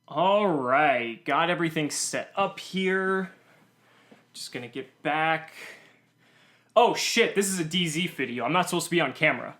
All right, got everything set up here. Just gonna get back. Oh shit, this is a Dzeeff video. I'm not supposed to be on camera.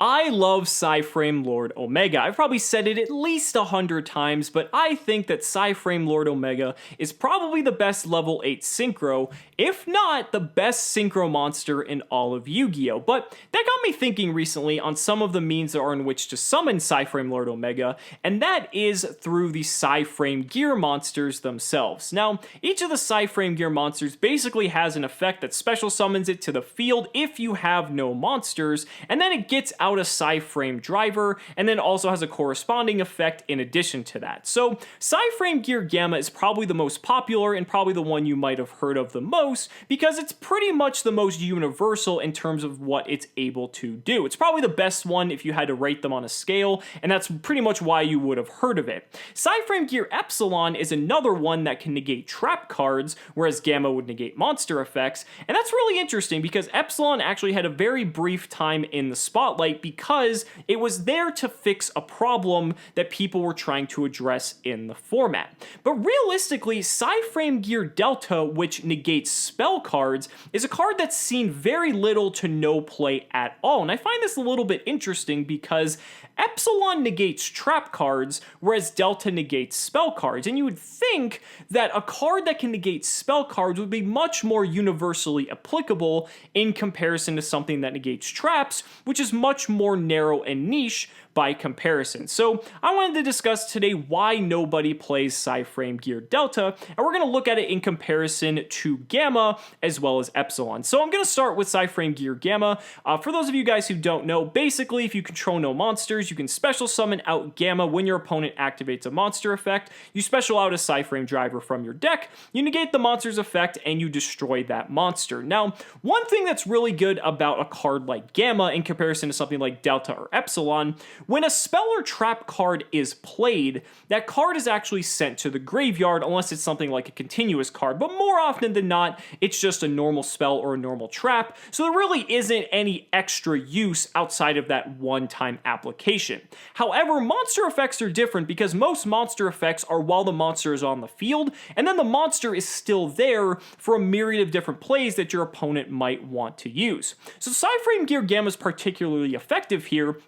I love PSY-Frame Lord Omega. I've probably said it at least 100 times, but I think that PSY-Frame Lord Omega is probably the best level 8 synchro, if not the best synchro monster in all of Yu-Gi-Oh! But that got me thinking recently on some of the means there are in which to summon PSY-Frame Lord Omega, and that is through the PSY-Framegear monsters themselves. Now, each of the PSY-Framegear monsters basically has an effect that special summons it to the field if you have no monsters, and then it gets out a PSY-Frame driver, and then also has a corresponding effect in addition to that. So PSY-Framegear Gamma is probably the most popular and probably the one you might have heard of the most because it's pretty much the most universal in terms of what it's able to do. It's probably the best one if you had to rate them on a scale, and that's pretty much why you would have heard of it. PSY-Framegear Epsilon is another one that can negate trap cards, whereas Gamma would negate monster effects, and that's really interesting because Epsilon actually had a very brief time in the spotlight because it was there to fix a problem that people were trying to address in the format. But realistically, PSY-Framegear Delta, which negates spell cards, is a card that's seen very little to no play at all. And I find this a little bit interesting because Epsilon negates trap cards, whereas Delta negates spell cards. And you would think that a card that can negate spell cards would be much more universally applicable in comparison to something that negates traps, which is much more narrow and niche by comparison. So I wanted to discuss today why nobody plays PSY-Framegear Delta, and we're going to look at it in comparison to Gamma as well as Epsilon. So I'm going to start with PSY-Framegear Gamma. For those of you guys who don't know, basically if you control no monsters, you can special summon out Gamma when your opponent activates a monster effect. You special out a PSY-Frame driver from your deck, you negate the monster's effect, and you destroy that monster. Now, one thing that's really good about a card like Gamma in comparison to something like Delta or Epsilon, when a spell or trap card is played, that card is actually sent to the graveyard unless it's something like a continuous card, but more often than not, it's just a normal spell or a normal trap, so there really isn't any extra use outside of that one-time application. However, monster effects are different because most monster effects are while the monster is on the field, and then the monster is still there for a myriad of different plays that your opponent might want to use. So PSY-Framegear Gamma is particularly effective here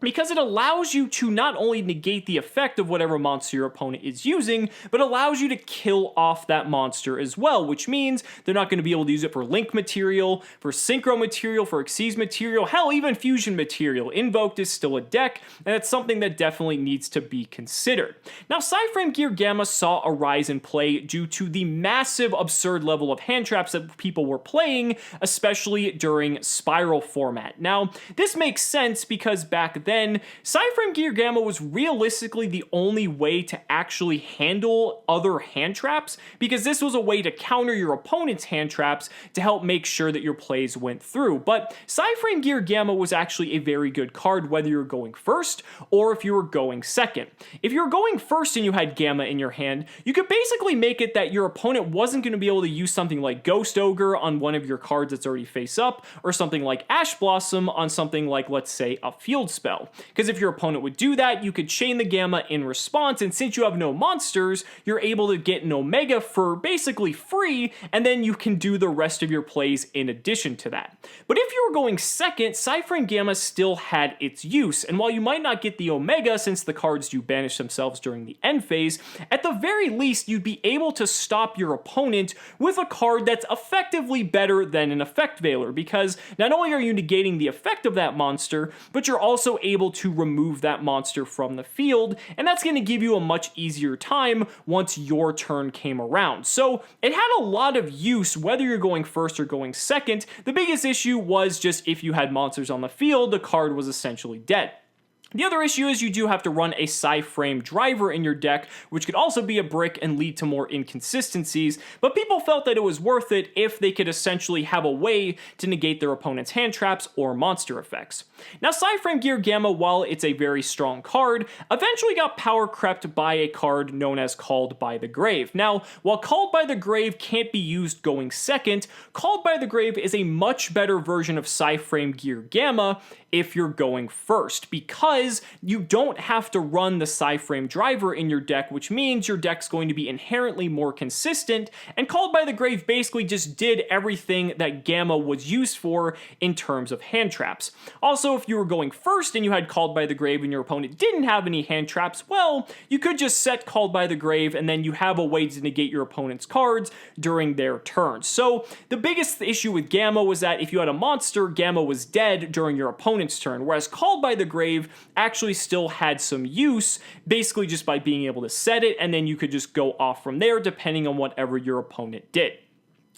because it allows you to not only negate the effect of whatever monster your opponent is using, but allows you to kill off that monster as well, which means they're not going to be able to use it for link material, for synchro material, for Xyz material, hell, even fusion material. Invoked is still a deck, and it's something that definitely needs to be considered. Now, PSY-Framegear Gamma saw a rise in play due to the massive, absurd level of hand traps that people were playing, especially during Spiral format. Now, this makes sense because back then, PSY-Framegear Gamma was realistically the only way to actually handle other hand traps, because this was a way to counter your opponent's hand traps to help make sure that your plays went through. But PSY-Framegear Gamma was actually a very good card whether you were going first or if you were going second. If you were going first and you had Gamma in your hand, you could basically make it that your opponent wasn't going to be able to use something like Ghost Ogre on one of your cards that's already face up, or something like Ash Blossom on something like, let's say, a field spell. Because if your opponent would do that, you could chain the Gamma in response, and since you have no monsters, you're able to get an Omega for basically free, and then you can do the rest of your plays in addition to that. But if you were going second, PSY-Frame Gamma still had its use, and while you might not get the Omega since the cards do banish themselves during the end phase, at the very least you'd be able to stop your opponent with a card that's effectively better than an Effect Veiler, because not only are you negating the effect of that monster, but you're also able to remove that monster from the field, and that's going to give you a much easier time once your turn came around. So it had a lot of use whether you're going first or going second. The biggest issue was just if you had monsters on the field, the card was essentially dead. The other issue is you do have to run a PSY-Frame driver in your deck, which could also be a brick and lead to more inconsistencies, but people felt that it was worth it if they could essentially have a way to negate their opponent's hand traps or monster effects. Now, PSY-Framegear Gamma, while it's a very strong card, eventually got power crept by a card known as Called by the Grave. Now, while Called by the Grave can't be used going second, Called by the Grave is a much better version of PSY-Framegear Gamma if you're going first, because because you don't have to run the PSY-Frame driver in your deck, which means your deck's going to be inherently more consistent, and Called by the Grave basically just did everything that Gamma was used for in terms of hand traps. Also, if you were going first and you had Called by the Grave and your opponent didn't have any hand traps, well, you could just set Called by the Grave and then you have a way to negate your opponent's cards during their turn. So the biggest issue with Gamma was that if you had a monster, Gamma was dead during your opponent's turn, whereas Called by the Grave actually still had some use, basically just by being able to set it, and then you could just go off from there depending on whatever your opponent did.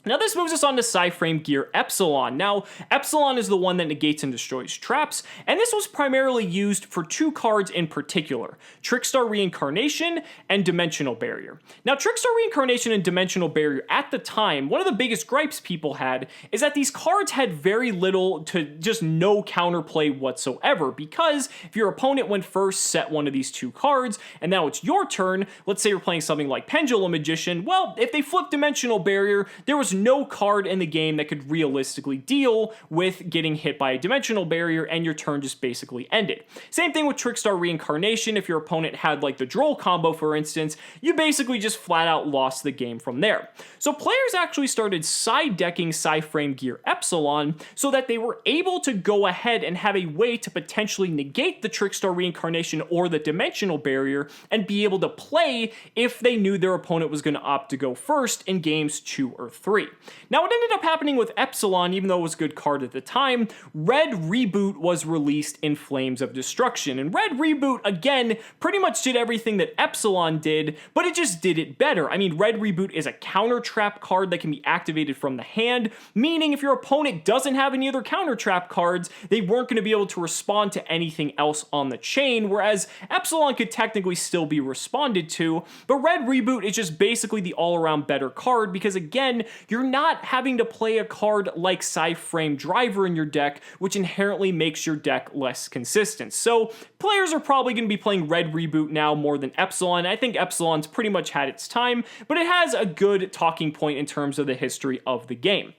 Now this moves us on to PSY-Framegear Epsilon. Now, Epsilon is the one that negates and destroys traps, and this was primarily used for two cards in particular, Trickstar Reincarnation and Dimensional Barrier. Now, Trickstar Reincarnation and Dimensional Barrier at the time, one of the biggest gripes people had is that these cards had very little to just no counterplay whatsoever, because if your opponent went first, set one of these two cards, and now it's your turn, let's say you're playing something like Pendulum Magician, well, if they flipped Dimensional Barrier, there was no card in the game that could realistically deal with getting hit by a Dimensional Barrier, and your turn just basically ended. Same thing with Trickstar Reincarnation. If your opponent had like the Droll combo, for instance, you basically just flat out lost the game from there. So players actually started side decking PSY-Framegear Epsilon so that they were able to go ahead and have a way to potentially negate the Trickstar Reincarnation or the Dimensional Barrier and be able to play if they knew their opponent was going to opt to go first in games 2 or 3. Now, what ended up happening with Epsilon, even though it was a good card at the time, Red Reboot was released in Flames of Destruction. And Red Reboot, again, pretty much did everything that Epsilon did, but it just did it better. I mean, Red Reboot is a counter trap card that can be activated from the hand, meaning if your opponent doesn't have any other counter trap cards, they weren't going to be able to respond to anything else on the chain, whereas Epsilon could technically still be responded to, but Red Reboot is just basically the all-around better card because, again, you're not having to play a card like PSY-Frame Driver in your deck, which inherently makes your deck less consistent. So players are probably going to be playing Red Reboot now more than Epsilon. I think Epsilon's pretty much had its time, but it has a good talking point in terms of the history of the game.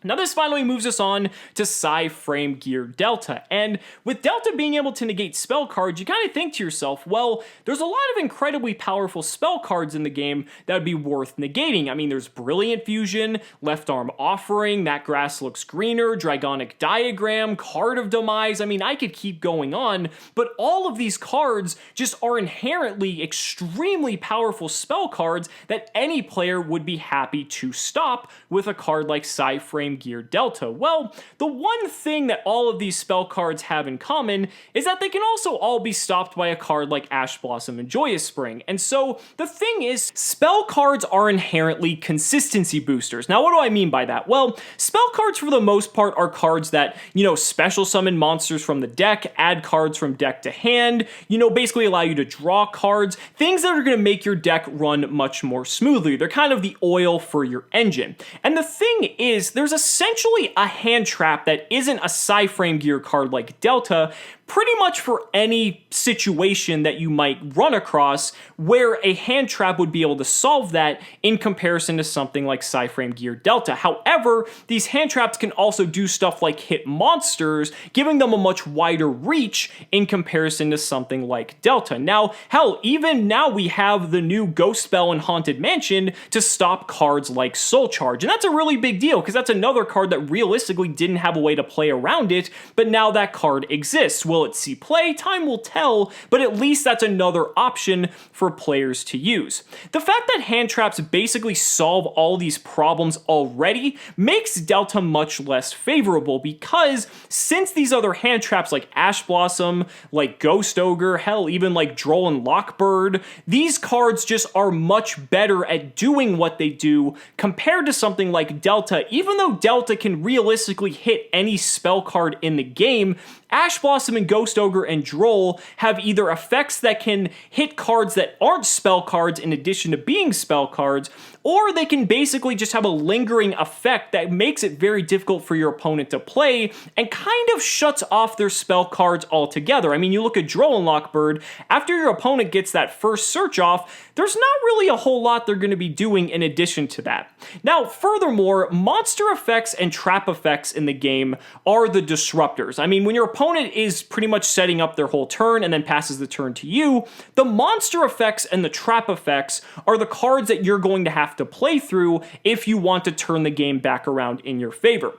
Now this finally moves us on to PSY-Framegear Delta, and with Delta being able to negate spell cards, you kind of think to yourself, well, there's a lot of incredibly powerful spell cards in the game that would be worth negating. I mean, there's Brilliant Fusion, Left Arm Offering, That Grass Looks Greener, Dragonic Diagram, Card of Demise. I mean, I could keep going on, but all of these cards just are inherently extremely powerful spell cards that any player would be happy to stop with a card like PSY-Framegear Delta. Well, the one thing that all of these spell cards have in common is that they can also all be stopped by a card like Ash Blossom and Joyous Spring. And so the thing is, spell cards are inherently consistency boosters. Now, what do I mean by that? Well, spell cards for the most part are cards that, special summon monsters from the deck, add cards from deck to hand, basically allow you to draw cards, things that are going to make your deck run much more smoothly. They're kind of the oil for your engine. And the thing is, there's essentially a hand trap that isn't a PSY-Framegear card like Delta, pretty much for any situation that you might run across where a hand trap would be able to solve that in comparison to something like PSY-Framegear Delta. However, these hand traps can also do stuff like hit monsters, giving them a much wider reach in comparison to something like Delta. Now, hell, even now we have the new Ghost Spell in Haunted Mansion to stop cards like Soul Charge, and that's a really big deal because that's another card that realistically didn't have a way to play around it, but now that card exists. Will it see play? Time will tell, but at least that's another option for players to use. The fact that hand traps basically solve all these problems already makes Delta much less favorable because since these other hand traps like Ash Blossom, like Ghost Ogre, hell, even like Droll and Lockbird, these cards just are much better at doing what they do compared to something like Delta. Even though Delta can realistically hit any spell card in the game, Ash Blossom and Ghost Ogre and Droll have either effects that can hit cards that aren't spell cards in addition to being spell cards, or they can basically just have a lingering effect that makes it very difficult for your opponent to play and kind of shuts off their spell cards altogether. I mean, you look at Droll and Lockbird, after your opponent gets that first search off, there's not really a whole lot they're going to be doing in addition to that. Now, furthermore, monster effects and trap effects in the game are the disruptors. I mean, when your opponent is pretty much setting up their whole turn and then passes the turn to you, the monster effects and the trap effects are the cards that you're going to have to play through if you want to turn the game back around in your favor.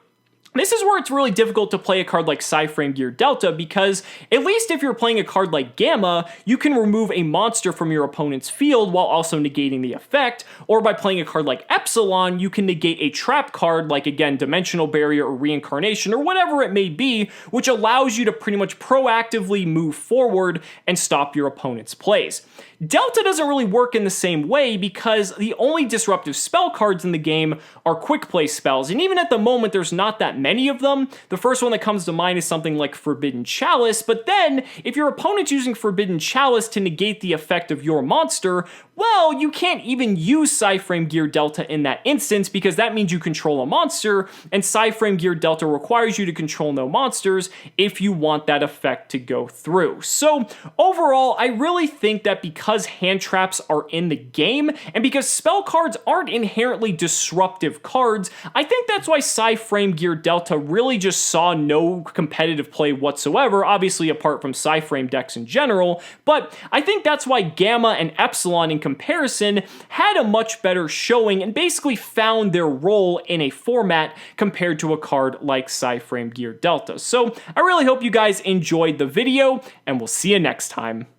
This is where it's really difficult to play a card like PSY-Framegear Delta because, at least if you're playing a card like Gamma, you can remove a monster from your opponent's field while also negating the effect, or by playing a card like Epsilon, you can negate a trap card like, again, Dimensional Barrier or Reincarnation or whatever it may be, which allows you to pretty much proactively move forward and stop your opponent's plays. Delta doesn't really work in the same way because the only disruptive spell cards in the game are quick play spells, and even at the moment there's not that many of them. The first one that comes to mind is something like Forbidden Chalice, but then if your opponent's using Forbidden Chalice to negate the effect of your monster, well, you can't even use PSY-Framegear Delta in that instance because that means you control a monster, and PSY-Framegear Delta requires you to control no monsters if you want that effect to go through. So overall, I really think that because hand traps are in the game, and because spell cards aren't inherently disruptive cards, I think that's why PSY-Framegear Delta really just saw no competitive play whatsoever, obviously apart from PSY-Frame decks in general, but I think that's why Gamma and Epsilon in comparison had a much better showing and basically found their role in a format compared to a card like PSY-Framegear Delta. So I really hope you guys enjoyed the video, and we'll see you next time.